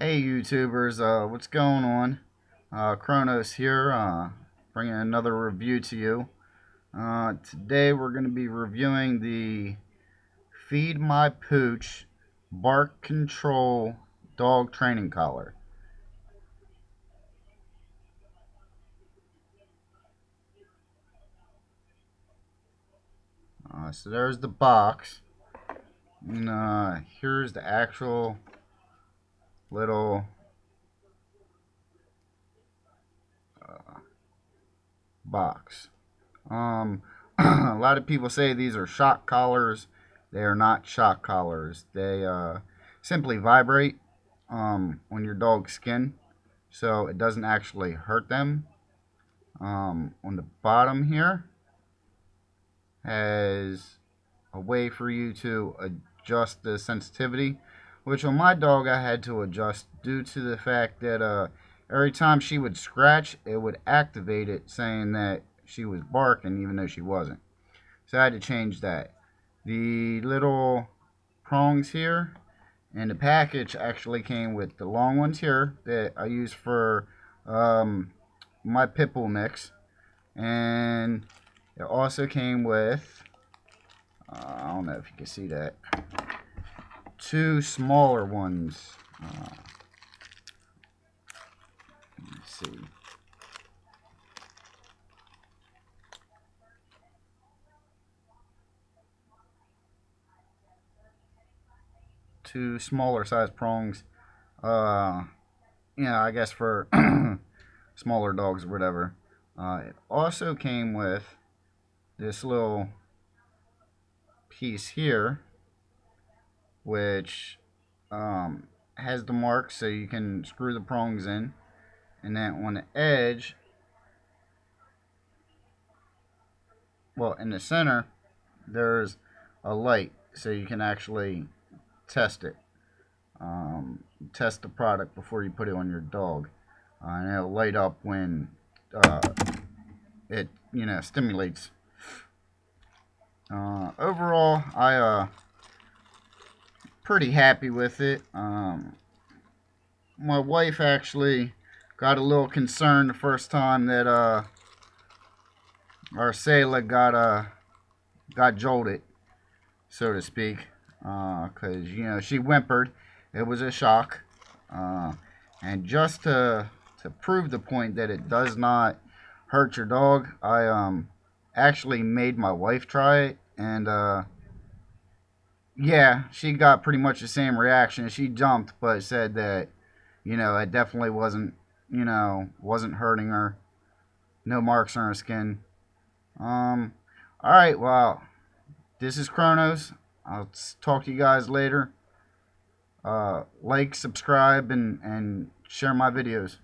Hey YouTubers, what's going on? Kronos here, bringing another review to you. Today we're going to be reviewing the Feed My Pooch Bark Control Dog Training Collar. So there's the box, and here's the actual little box. A lot of people say these are shock collars. They are not shock collars. They simply vibrate on your dog's skin, so it doesn't actually hurt them. On the bottom here has a way for you to adjust the sensitivity, which on my dog I had to adjust due to the fact that every time she would scratch, it would activate it saying that she was barking even though she wasn't. So I had to change that. The little prongs here and the package actually came with the long ones here that I use for my pit bull mix, and it also came with I don't know if you can see that, two smaller ones. Let's see. Two smaller size prongs. I guess for smaller dogs or whatever. It also came with this little piece here, which has the mark so you can screw the prongs in, and then on the edge, well, in the center, there's a light so you can actually test it. Test the product before you put it on your dog, and it'll light up when it stimulates. Overall, I pretty happy with it. My wife actually got a little concerned the first time that our Selah got jolted, so to speak, because she whimpered. It was a shock, and just to prove the point that it does not hurt your dog, I actually made my wife try it, and yeah, she got pretty much the same reaction. She jumped, but said that it definitely wasn't hurting her. No marks on her skin. All right, well, this is Kronos. I'll talk to you guys later. Like, subscribe, and share my videos.